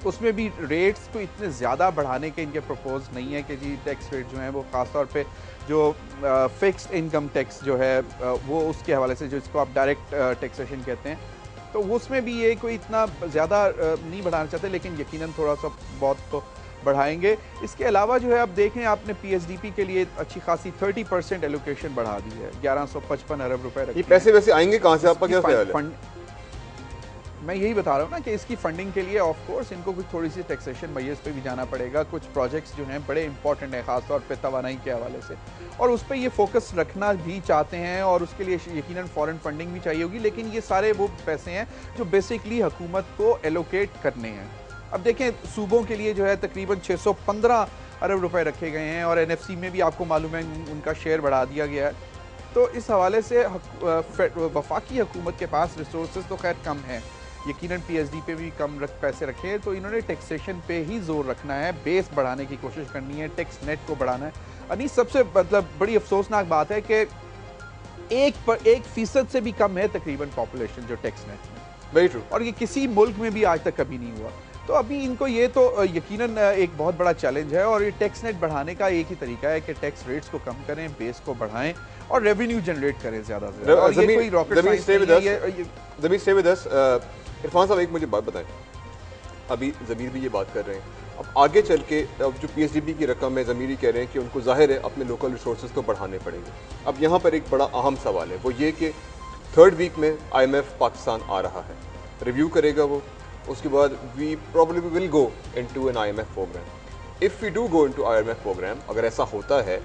उसमें भी रेट्स को इतने ज़्यादा बढ़ाने के इनके प्रपोज नहीं है कि जी टैक्स रेट जो हैं वो ख़ास तौर पे जो फिक्स्ड इनकम टैक्स जो है वो उसके हवाले से जो इसको आप डायरेक्ट टैक्सेशन कहते हैं, तो उसमें भी ये कोई इतना ज़्यादा नहीं बढ़ाना चाहते, लेकिन यकीनन थोड़ा सा बहुत तो बढ़ाएंगे। इसके अलावा जो है आप देखें आपने पीएसडीपी के लिए अच्छी खासी 30% एलोकेशन बढ़ा दी है, 1155 अरब रुपए। ये पैसे वैसे आएंगे कहाँ से, आपका क्या ख्याल है? मैं यही बता रहा हूँ ना कि इसकी फंडिंग के लिए ऑफ कोर्स इनको कुछ थोड़ी सी टैक्सेशन मैयस पे भी जाना पड़ेगा। कुछ प्रोजेक्ट्स जो हैं बड़े इंपॉर्टेंट हैं ख़ास तौर पे तवानाई के हवाले से, और उस पर ये फोकस रखना भी चाहते हैं और उसके लिए यकीनन फॉरेन फंडिंग भी चाहिए होगी। लेकिन ये सारे वो पैसे हैं जो बेसिकली हुकूमत को एलोकेट करने हैं। अब देखें सूबों के लिए जो है तकरीबन 615 अरब रुपए रखे गए हैं और एनएफसी में भी आपको मालूम है उनका शेयर बढ़ा दिया गया है। तो इस हवाले से वफाकी हुकूमत के पास रिसोर्सेज तो खैर कम हैं, यकीनन पीएसडी पे भी कम पैसे रखे हैं, तो इन्होंने टैक्सेशन पे ही जोर रखना है, बेस बढ़ाने की कोशिश करनी है, टैक्स नेट को बढ़ाना है। अनी सबसे मतलब बड़ी अफसोसनाक बात है कि 1% से भी कम है तकरीबन पॉपुलेशन जो टैक्स नेट में। Very true. और ये किसी मुल्क में भी आज तक कभी नहीं हुआ। तो अभी इनको ये तो यकीनन एक बहुत बड़ा चैलेंज है और ये टैक्स नेट बढ़ाने का एक ही तरीका है कि टैक्स रेट्स को कम करें, बेस को बढ़ाएं और रेवेन्यू जनरेट करें ज़्यादा से ज़्यादा। और ये कोई रॉकेट साइंस नहीं है। Stay with us. इरफान साहब एक मुझे बात बताएं, अभी ज़मीर भी ये बात कर रहे हैं, अब आगे चल के अब जो पीएसडीपी की रकम है ज़मीर ही कह रहे हैं कि उनको जाहिर है अपने लोकल रिसोर्सेज तो बढ़ाने पड़ेंगे। अब यहाँ पर एक बड़ा अहम सवाल है, वो ये कि 3rd वीक में IMF पाकिस्तान आ रहा है, रिव्यू करेगा वो, उसके बाद we probably will go into an IMF programme. If we do go into IMF programme, अगर ऐसा होता है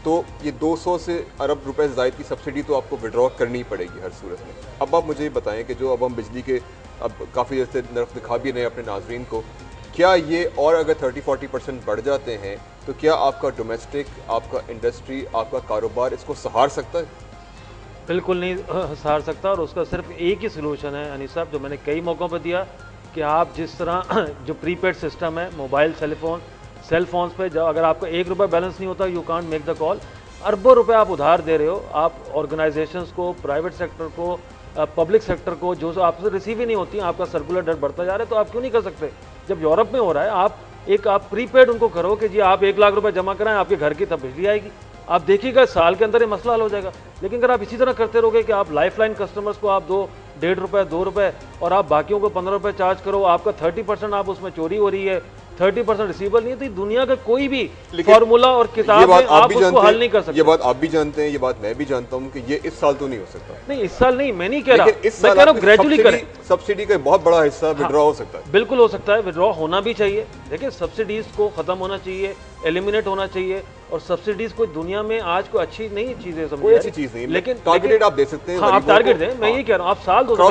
तो ये 200 से अरब रुपए ज़ायद की सब्सिडी तो आपको विड्रॉ करनी पड़ेगी हर सूरत में। अब आप मुझे बताएं कि जो अब हम बिजली के अब काफ़ी देर से नर्फ दिखा भी रहे हैं अपने नाजरीन को, क्या ये और अगर 30-40% बढ़ जाते हैं तो क्या आपका डोमेस्टिक, आपका इंडस्ट्री, आपका कारोबार इसको सहार सकता है? बिल्कुल नहीं सहार सकता, और उसका सिर्फ एक ही सलूशन है अनीस साहब, जो मैंने कई मौक़ों पर दिया कि आप जिस तरह जो प्रीपेड सिस्टम है मोबाइल सेल फोन्स पे, जब अगर आपका 1 रुपये बैलेंस नहीं होता you can't make the call, अरबों रुपए आप उधार दे रहे हो, आप ऑर्गेनाइजेशंस को, प्राइवेट सेक्टर को, पब्लिक सेक्टर को, जो आपसे रिसीव ही नहीं होती, आपका सर्कुलर डेट बढ़ता जा रहा है, तो आप क्यों नहीं कर सकते? जब यूरोप में हो रहा है, आप प्रीपेड उनको करो कि जी आप 1 लाख रुपए जमा कराएं, आपके घर की तब बिजली आएगी, आप देखिएगा साल के अंदर ये मसला हल हो जाएगा। लेकिन अगर आप इसी तरह करते रहोगे कि आप लाइफलाइन कस्टमर्स को आप दो 1.5 रुपये 2 रुपये और आप बाकियों को 15 रुपये चार्ज करो, आपका 30% आप उसमें चोरी हो रही है, 30% रिसीवेबल नहीं है, तो दुनिया का कोई भी फॉर्मूला और किताब में आप उसको हल नहीं कर सकते। ये बात आप भी जानते हैं, ये बात मैं भी जानता हूँ कि ये इस साल तो नहीं हो सकता। नहीं, इस साल नहीं, मैं नहीं कह रहा, मैं कह रहा हूँ ग्रेजुअली करें। सब्सिडी का बहुत बड़ा हिस्सा विड्रॉ हो सकता है। बिल्कुल हो सकता है, विड्रॉ होना भी चाहिए। देखिए सब्सिडीज को खत्म होना चाहिए, एलिमिनेट होना चाहिए, और सब्सिडीज कोई दुनिया में आज कोई अच्छी नहीं चीजें समझ कोई अच्छी चीज नहीं, लेकिन टारगेटेड आप दे सकते हैं। हाँ, आप टारगेट दें, मैं यही कह रहा हूँ, आप साल 2 साल,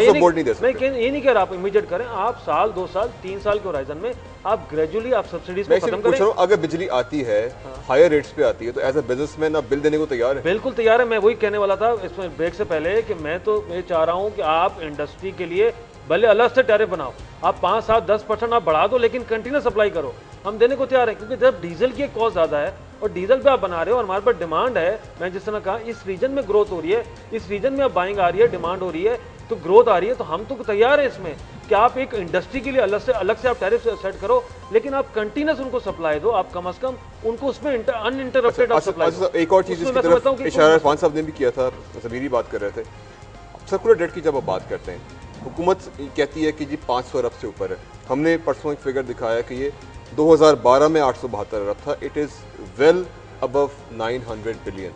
मैं ये नहीं कह रहा आप इमीडिएट करें, आप साल 2 साल 3 साल के होराइजन में आप ग्रेजुअली आप सब्सिडीज को खत्म करें। अगर बिजली आती है हायर रेट्स पे आती है तो एज ए बिजनेसमैन आप बिल देने को तैयार है? बिल्कुल तैयार है। मैं वही कहने वाला था इसमें ब्रेक से पहले कि मैं तो ये चाह रहा हूँ कि आप इंडस्ट्री के लिए भले अलग से टैरिफ बनाओ, आप 5, 7, 10% आप बढ़ा दो, लेकिन कंटिन्यूस सप्लाई करो, हम देने को तैयार है। क्योंकि जब डीजल की कॉस्ट ज़्यादा है और डीजल पे आप बना रहे हो और हमारे पास डिमांड है, मैं जिस तरह कहा इस रीजन में ग्रोथ हो रही है, इस रीजन में अब बाइंग आ रही है, डिमांड हो रही है, तो ग्रोथ आ रही है, तो हम तो तैयार है इसमें कि आप एक इंडस्ट्री के लिए अलग से आप टैरिफ सेट करो, लेकिन आप कंटिन्यूस उनको सप्लाई दो, आप कम से कम उनको उसमें अनइंटरप्टेड आप सप्लाई दो। एक और चीज़ इसकी तरफ इशारा इरफान साहब ने भी किया था, ज़मीरी बात कर रहे थे, सर्कुलर डेट की जब आप बात करते हैं, हुकूमत कहती है कि जी 500 अरब से ऊपर है। हमने परसों एक फिगर दिखाया कि ये 2012 में 872 अरब था, it is well above 900 billion.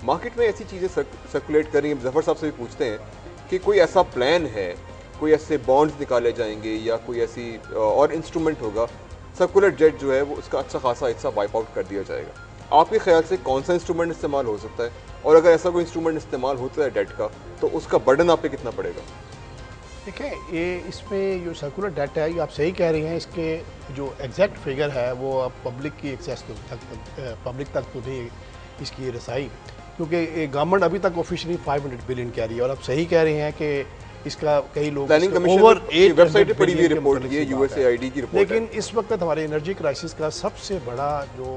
Market में ऐसी चीज़ें सर्कुलेट कर रही हैं। जफर साहब से भी पूछते हैं कि कोई ऐसा प्लान है, कोई ऐसे बॉन्ड्स निकाले जाएंगे या कोई ऐसी और इंस्ट्रूमेंट होगा, सर्कुलर डेट जो है वो उसका अच्छा खासा हिस्सा वाइप आउट कर दिया जाएगा। आपके ख्याल से कौन सा इंस्ट्रूमेंट इस्तेमाल हो सकता है, और अगर ऐसा कोई इंस्ट्रूमेंट इस्तेमाल होता है डेट का, तो उसका बर्डन आप पे कितना पड़ेगा? देखिए, ये इसमें जो सर्कुलर डेट है, ये आप सही कह रही हैं, इसके जो एग्जैक्ट फिगर है वो अब पब्लिक की एक्सेस पब्लिक तक तो नहीं इसकी रसाई, क्योंकि गवर्नमेंट अभी तक ऑफिशियली 500 बिलियन कह रही है, और आप सही कह रही हैं कि इसका कई लोग ओवर 800 पे पड़ी हुई रिपोर्ट ये यूएसएआईडी की रिपोर्ट है। लेकिन इस वक्त हमारे एनर्जी क्राइसिस का सबसे बड़ा जो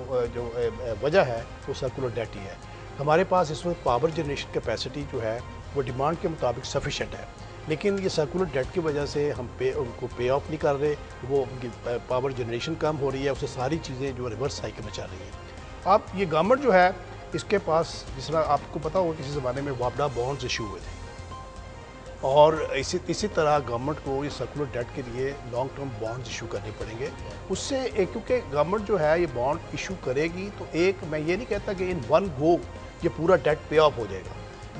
वजह है वो सर्कुलर डेट ही है। हमारे पास इस वक्त पावर जनरेशन कैपेसिटी जो है वो डिमांड के मुताबिक सफिशेंट है, लेकिन ये सर्कुलर डेट की वजह से हम उनको पे ऑफ नहीं कर रहे, वो उनकी पावर जनरेशन कम हो रही है, उससे सारी चीज़ें जो रिवर्स साइकिल में चल रही हैं। अब ये गवर्नमेंट जो है इसके पास, जिस तरह आपको पता होगा किसी ज़माने में वापडा बॉन्ड्स इशू हुए थे, और इसी तरह गवर्नमेंट को ये सर्कुलर डेट के लिए लॉन्ग टर्म बॉन्ड्स इशू करने पड़ेंगे। उससे क्योंकि गवर्नमेंट जो है ये बॉन्ड इशू करेगी तो एक, मैं ये नहीं कहता कि इन वन गो ये पूरा डेट पे ऑफ हो जाएगा,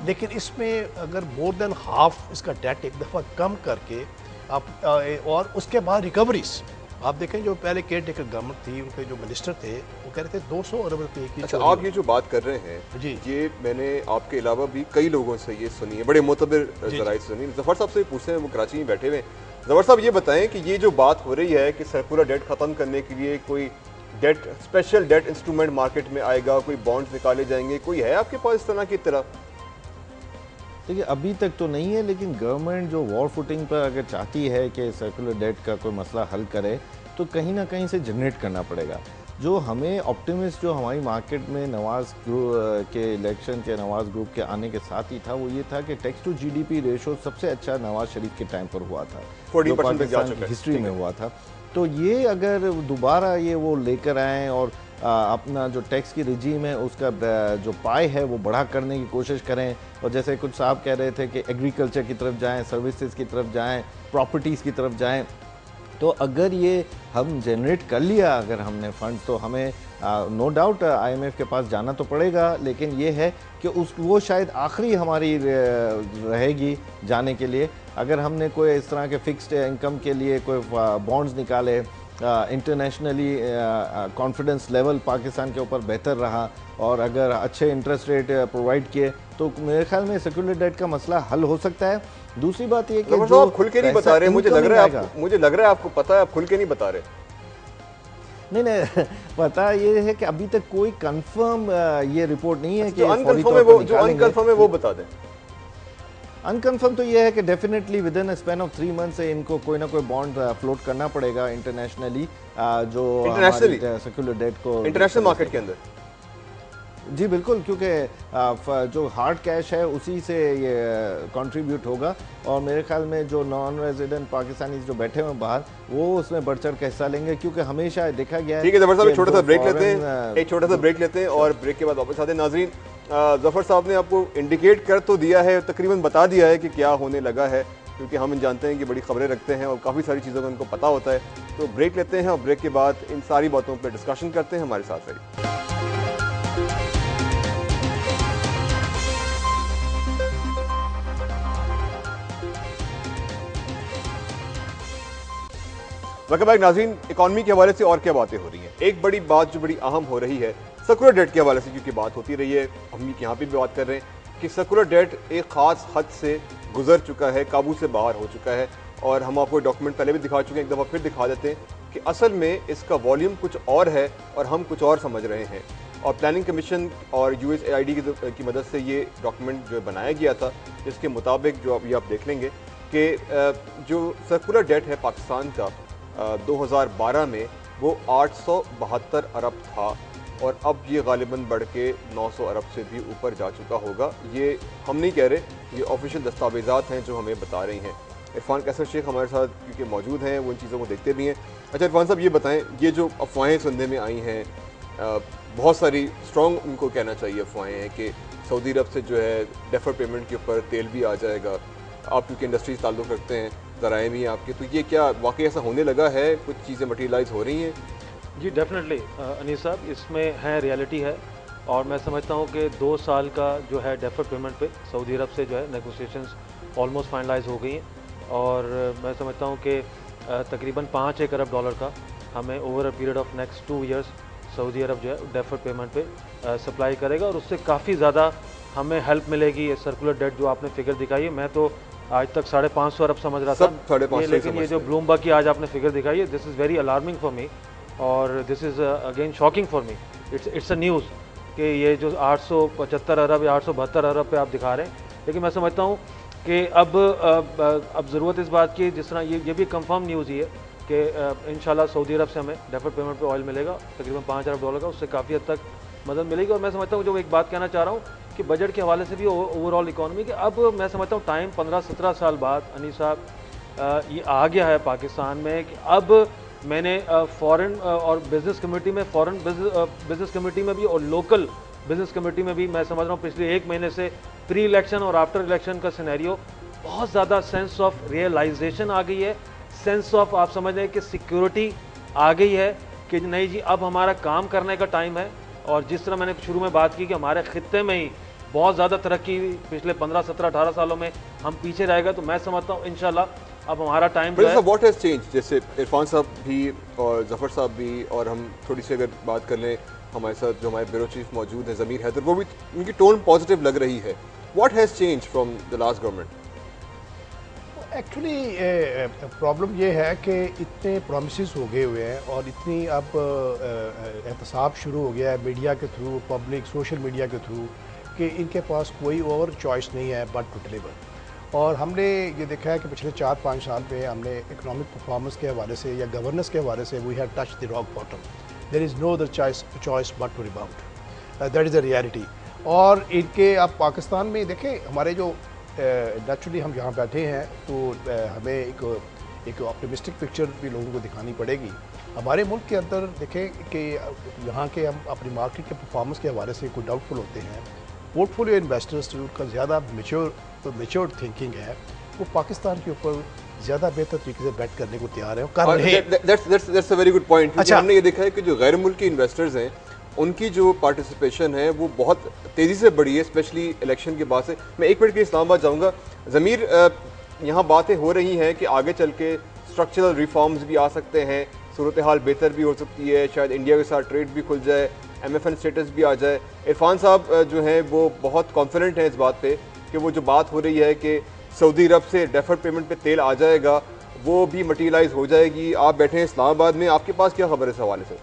लेकिन इसमें अगर मोर देन हाफ इसका डेट एक दफ़ा कम करके आप और उसके बाद रिकवरीज आप देखें, जो पहले केयर टेकर गवर्नमेंट थी, उनके जो मिनिस्टर थे वो कह रहे थे 200 अरब रुपए की। अच्छा, आप ये जो बात कर रहे हैं जी, ये मैंने आपके अलावा भी कई लोगों से ये सुनी है, बड़े मोतबर जराए से सुनी। जफर साहब से पूछते हैं, वो कराची में बैठे हुए। जफर साहब ये बताएं कि ये जो बात हो रही है कि सर्कुलर डेट खत्म करने के लिए कोई debt, special debt instrument market में आएगा, कोई बॉन्ड्स निकाले जाएंगे, कोई है आपके पास इस तरह की इत्तला? देखिए, अभी तक तो नहीं है, लेकिन गवर्नमेंट जो वॉर फुटिंग पर अगर चाहती है कि सर्कुलर डेट का कोई मसला हल करे, तो कहीं ना कहीं से जनरेट करना पड़ेगा। जो हमें ऑप्टिमिस्ट जो हमारी मार्केट में नवाज ग्रुप के इलेक्शन के नवाज ग्रुप के आने के साथ ही था, वो ये था कि टैक्स टू जीडीपी रेशो सबसे अच्छा नवाज शरीफ के टाइम पर हुआ था, 40% तक जा चुका है, हिस्ट्री में हुआ था। तो ये अगर दोबारा ये वो लेकर आएँ और अपना जो टैक्स की रिजीम है उसका जो पाई है वो बढ़ा करने की कोशिश करें, और जैसे कुछ साहब कह रहे थे कि एग्रीकल्चर की तरफ जाएं, सर्विसेज की तरफ जाएं, प्रॉपर्टीज़ की तरफ जाएं, तो अगर ये हम जनरेट कर लिया अगर हमने फंड, तो हमें नो डाउट IMF के पास जाना तो पड़ेगा, लेकिन ये है कि वो शायद आखिरी हमारी रहेगी जाने के लिए। अगर हमने कोई इस तरह के फिक्स्ड इनकम के लिए कोई बॉन्ड्स निकाले, इंटरनेशनली कॉन्फिडेंस लेवल पाकिस्तान के ऊपर बेहतर रहा, और अगर अच्छे इंटरेस्ट रेट प्रोवाइड किए, तो मेरे ख्याल में सर्कुलर डेट का मसला हल हो सकता है। दूसरी बात ये कि जो आप खुल के नहीं बता रहे, मुझे लग रहा है आपको पता है, आप खुल के नहीं बता रहे। नहीं पता ये है कि अभी तक कोई कंफर्म ये रिपोर्ट नहीं है कि जो अनकंफर्म है वो बता दें। अनकंफर्म तो ये है कि definitely with in span of 3 month से इनको कोई ना कोई बॉन्ड फ्लोट करना पड़ेगा इंटरनेशनली, जो सर्कुलर डेट को इंटरनेशनल मार्केट के अंदर। जी बिल्कुल, क्योंकि जो हार्ड कैश है उसी से ये कंट्रीब्यूट होगा, और मेरे ख्याल में जो नॉन रेजिडेंट पाकिस्तानी जो बैठे हुए बाहर, वो उसमें बढ़ चढ़ के हिस्सा लेंगे, क्योंकि हमेशा देखा गया है। ठीक है जफर साहब, छोटा सा ब्रेक लेते हैं और ब्रेक के बाद वापस आते हैं। नाजरीन, जफर साहब ने आपको इंडिकेट कर तो दिया है, तकरीबन बता दिया है कि क्या होने लगा है, क्योंकि हम जानते हैं कि बड़ी खबरें रखते हैं और काफ़ी सारी चीज़ों का उनको पता होता है। तो ब्रेक लेते हैं और ब्रेक के बाद इन सारी बातों पर डिस्कशन करते हैं। हमारे साथ रहिए। वेलकम बैक नाज़रीन। इकॉनमी के हवाले से और क्या बातें हो रही हैं? एक बड़ी बात जो बड़ी अहम हो रही है, सर्कुलर डेट के हवाले से क्योंकि बात होती रही है, हम यहाँ पे भी बात कर रहे हैं कि सर्कुलर डेट एक ख़ास हद से गुजर चुका है, काबू से बाहर हो चुका है। और हम आपको डॉक्यूमेंट पहले भी दिखा चुके हैं, एक दफ़ा फिर दिखा देते हैं कि असल में इसका वॉल्यूम कुछ और है और हम कुछ और समझ रहे हैं। और प्लानिंग कमीशन और USAID की मदद से ये डॉक्यूमेंट जो बनाया गया था, जिसके मुताबिक जो अभी आप देख लेंगे कि जो सर्कुलर डेट है पाकिस्तान का 2012 में वो 872 अरब था और अब ये गालिबन बढ़ के 900 अरब से भी ऊपर जा चुका होगा। ये हम नहीं कह रहे, ये ऑफिशियल दस्तावेज़ात हैं जो हमें बता रही हैं। इरफान कैसर शेख हमारे साथ क्योंकि मौजूद हैं, वो इन चीज़ों को देखते भी हैं। अच्छा इरफान साहब, ये बताएं, ये जो अफवाहें सुनने में आई हैं, बहुत सारी स्ट्रॉन्ग उनको कहना चाहिए अफवाहें हैं कि सऊदी अरब से जो है डेफर पेमेंट के ऊपर तेल भी आ जाएगा। आप क्योंकि इंडस्ट्री से ताल्लुक़ रखते हैं, ज़राए भी हैं आपके, तो ये क्या वाकई ऐसा होने लगा है? कुछ चीज़ें मटीरियलाइज हो रही हैं? जी डेफिनेटली अनीस साहब, इसमें है रियलिटी है। और मैं समझता हूँ कि 2 साल का जो है डेफर पेमेंट पे सऊदी अरब से जो है नेगोशिएशंस ऑलमोस्ट फाइनलाइज हो गई हैं। और मैं समझता हूँ कि तकरीबन 5-1 अरब डॉलर का हमें over a period of next 2 years Saudi Arab जो है डेफर पेमेंट पे सप्लाई करेगा और उससे काफ़ी ज़्यादा हमें हेल्प मिलेगी। ये सर्कुलर डेट जो आपने फिगर दिखाई है, मैं तो आज तक 550 अरब समझ रहा था, लेकिन ये जो ब्लूमबर्ग की आज आपने फिगर दिखाई है, this is very alarming for me और this is again shocking for me. It's a news कि ये जो 875 अरब या 872 अरब पे आप दिखा रहे हैं। लेकिन मैं समझता हूँ कि अब ज़रूरत इस बात की, जिस तरह ये भी कंफर्म न्यूज़ ही है कि इंशाल्लाह सऊदी अरब से हमें डेफर पेमेंट पे ऑयल मिलेगा तकरीबन 5 अरब डॉलर का, उससे काफ़ी हद तक मदद मिलेगी। और मैं समझता हूँ, जो एक बात कहना चाह रहा हूँ कि बजट के हवाले से भी ओवरऑल इकॉनमी के अब मैं समझता हूँ टाइम 15-17 साल बाद अनीस साहब ये आ गया है पाकिस्तान में कि अब मैंने फॉरेन और बिज़नेस कमेटी में, फॉरेन बिज़नेस कमेटी में भी और लोकल बिज़नेस कमेटी में भी मैं समझ रहा हूँ पिछले 1 महीने से प्री इलेक्शन और आफ्टर इलेक्शन का सिनेरियो बहुत ज़्यादा सेंस ऑफ रियलाइजेशन आ गई है, सेंस ऑफ आप समझ रहे हैं कि सिक्योरिटी आ गई है कि नहीं जी अब हमारा काम करने का टाइम है। और जिस तरह मैंने शुरू में बात की कि हमारे खित्ते में ही बहुत ज़्यादा तरक्की पिछले 15-17-18 सालों में हम पीछे रहेगा, तो मैं समझता हूँ इंशाल्लाह अब हमारा टाइम जो है। What has change? जैसे इरफान साहब भी और जफ़र साहब भी, और हम थोड़ी सी अगर बात कर लें, हमारे साथ जो हमारे ब्यूरो चीफ मौजूद है ज़मीर हैदर, वो भी उनकी टोन पॉजिटिव लग रही है। What has change from the last government? Actually problem ये है कि इतने प्रोमिसेस हो गए हुए हैं और इतनी अब एहतसाब शुरू हो गया है मीडिया के थ्रू, पब्लिक सोशल मीडिया के थ्रू, कि इनके पास कोई और चॉइस नहीं है बट टू डिलीवर। और हमने ये देखा है कि पिछले 4-5 साल में हमने इकोनॉमिक परफॉर्मेंस के हवाले से या गवर्नेंस के हवाले से we have touch the rock bottom. There is no other choice but to rebound, that is the reality. और इनके अब पाकिस्तान में देखें, हमारे जो नेचुरली हम यहाँ बैठे हैं तो हमें एक ऑप्टिमिस्टिक पिक्चर भी लोगों को दिखानी पड़ेगी। हमारे मुल्क के अंदर देखें कि यहाँ के हम अपनी मार्केट के परफॉर्मेंस के हवाले से कोई डाउटफुल होते हैं। पोर्टफोलियो इन्वेस्टर्स का ज़्यादा मेच्योर थिंकिंग है, वो पाकिस्तान के ऊपर ज़्यादा बेहतर तरीके से बैट करने को तैयार है। That's a very good point. अच्छा, हमने ये देखा है कि जो गैर मुल्की इन्वेस्टर्स हैं उनकी जो पार्टिसिपेशन है वो बहुत तेज़ी से बढ़ी है, स्पेशली इलेक्शन के बाद से। मैं 1 मिनट के इस्लामाबाद जाऊँगा। ज़मीर, यहाँ बातें हो रही हैं कि आगे चल के स्ट्रक्चरल रिफॉर्म्स भी आ सकते हैं, सूरत हाल बेहतर भी हो सकती है, शायद इंडिया के साथ ट्रेड भी खुल जाए, MFN स्टेटस भी आ जाए। इरफान साहब जो हैं वो बहुत कॉन्फिडेंट हैं इस बात पे कि वो जो बात हो रही है कि सऊदी अरब से डेफर्ड पेमेंट पे तेल आ जाएगा, वो भी मटीरियलाइज हो जाएगी। आप बैठे हैं इस्लामाबाद में, आपके पास क्या खबर है इस हवाले से?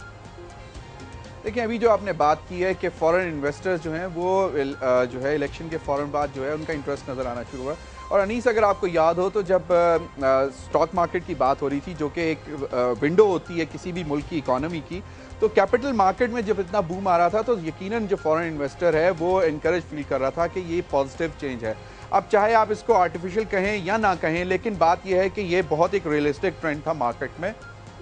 देखिए, अभी जो आपने बात की है कि फॉरेन इन्वेस्टर्स जो हैं वो जो है इलेक्शन के फ़ौरन बाद जो है उनका इंटरेस्ट नज़र आना शुरू हुआ। और अनीस, अगर आपको याद हो तो जब स्टॉक मार्केट की बात हो रही थी, जो कि एक विंडो होती है किसी भी मुल्क की इकॉनमी की, तो कैपिटल मार्केट में जब इतना बूम आ रहा था तो यकीनन जो फॉरेन इन्वेस्टर है वो इनकरेज फील कर रहा था कि ये पॉजिटिव चेंज है। अब चाहे आप इसको आर्टिफिशियल कहें या ना कहें, लेकिन बात यह है कि ये बहुत एक रियलिस्टिक ट्रेंड था मार्केट में,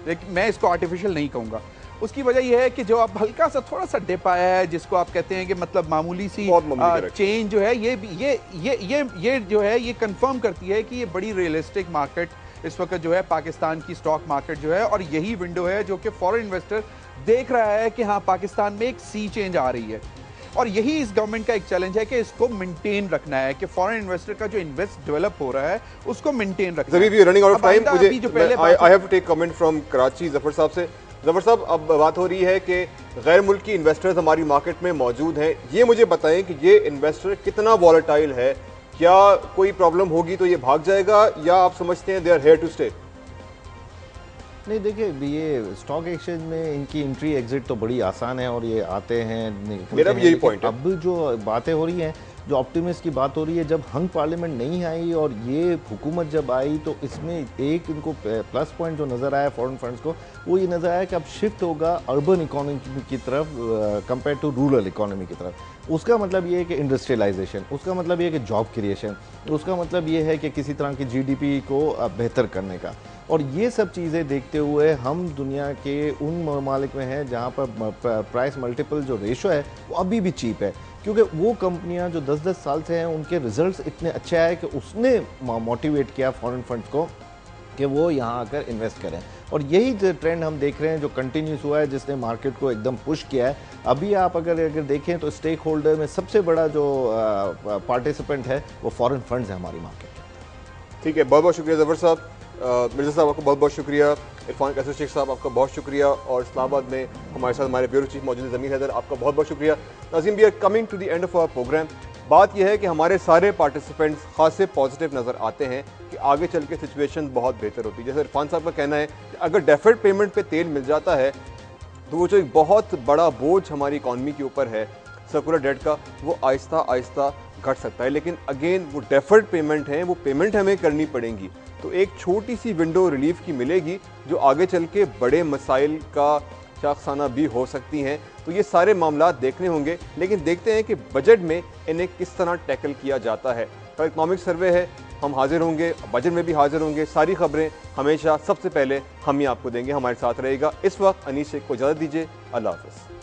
लेकिन मैं इसको आर्टिफिशियल नहीं कहूँगा। उसकी वजह यह है कि जो अब हल्का सा थोड़ा सा डिप आया है, जिसको आप कहते हैं कि मतलब मामूली सी चेंज जो है, ये जो है ये कंफर्म करती है कि ये बड़ी रियलिस्टिक मार्केट इस वक्त जो है पाकिस्तान की स्टॉक मार्केट जो है, और यही विंडो है जो कि फॉरेन इन्वेस्टर देख रहा है कि हाँ पाकिस्तान में एक सी चेंज आ रही है। और यही इस गवर्नमेंट का एक चैलेंज है कि इसको मेंटेन रखना है, कि फॉरेन इन्वेस्टर का जो इन्वेस्ट डेवलप हो रहा है उसको मेंटेन रखना है। रनिंग आउट ऑफ टाइम, मुझे I have to take comment from Karachi. Zafar साहब से जफर साहब, अब बात हो रही है कि गैर मुल्की इन्वेस्टर्स हमारी मार्केट में मौजूद हैं। ये मुझे बताएं कि ये इन्वेस्टर कितना वॉलेटाइल है, क्या कोई प्रॉब्लम होगी तो ये भाग जाएगा या आप समझते हैं they are here to stay? नहीं, देखिए ये स्टॉक एक्सचेंज में इनकी एंट्री एग्जिट तो बड़ी आसान है और ये आते हैं निकलते मेरा भी हैं, यही पॉइंट है। अब जो बातें हो रही हैं, जो ऑप्टिमिस्ट की बात हो रही है, जब हंग पार्लियामेंट नहीं आई और ये हुकूमत जब आई तो इसमें एक इनको प्लस पॉइंट जो नज़र आया फॉरेन फंड्स को, वो ये नज़र आया कि अब शिफ्ट होगा अर्बन इकोनॉमी की तरफ कंपेयर टू रूरल इकोनॉमी की तरफ। उसका मतलब ये है कि इंडस्ट्रियलाइजेशन, उसका मतलब ये है कि जॉब क्रिएशन, उसका मतलब ये है कि किसी तरह की जीडीपी को बेहतर करने का। और ये सब चीज़ें देखते हुए हम दुनिया के उन ममालिक में हैं जहाँ पर प्राइस मल्टीपल जो रेशो है वो अभी भी चीप है, क्योंकि वो कंपनियां जो 10-10 साल से हैं उनके रिजल्ट्स इतने अच्छे आए कि उसने मोटिवेट किया फॉरेन फंड्स को कि वो यहाँ आकर इन्वेस्ट करें। और यही ट्रेंड हम देख रहे हैं जो कंटिन्यूस हुआ है, जिसने मार्केट को एकदम पुश किया है। अभी आप अगर देखें तो स्टेक होल्डर में सबसे बड़ा जो पार्टिसिपेंट है वो फॉरेन फंड्स है हमारी मार्केट में। ठीक है, बहुत बहुत शुक्रिया जफर साहब। मिर्जा साहब आपका बहुत बहुत शुक्रिया। इरफान कैसर शेख साहब आपका बहुत शुक्रिया। और इस्लामाबाद में हमारे साथ हमारे ब्यूरो चीफ मौजूद ज़मीर हैदर, आपका बहुत बहुत शुक्रिया। नाज़रीन, we are coming to the end of our programme. बात यह है कि हमारे सारे पार्टिसिपेंट्स खासे पॉजिटिव नज़र आते हैं कि आगे चल के सिचुएशन बहुत बेहतर होती है। जैसे इरफान साहब का कहना है कि अगर डेफर्ड पेमेंट पे तेल मिल जाता है तो वो जो एक बहुत बड़ा बोझ हमारी इकॉनमी के ऊपर है सर्कुलर डेट का, वो आहिस्ता आहिस्ता घट सकता है। लेकिन अगेन वो डेफर्ड पेमेंट है, वो पेमेंट हमें करनी पड़ेंगी, तो एक छोटी सी विंडो रिलीफ की मिलेगी जो आगे चल के बड़े मसाइल का शाखसाना भी हो सकती हैं। तो ये सारे मामला देखने होंगे, लेकिन देखते हैं कि बजट में इन्हें किस तरह टैकल किया जाता है। कल इकनॉमिक सर्वे है, हम हाजिर होंगे, बजट में भी हाजिर होंगे। सारी खबरें हमेशा सबसे पहले हम ही आपको देंगे। हमारे साथ रहेगा इस वक्त अनीस शेख को इजाज़त दीजिए। अल्लाह हाफ़िज़।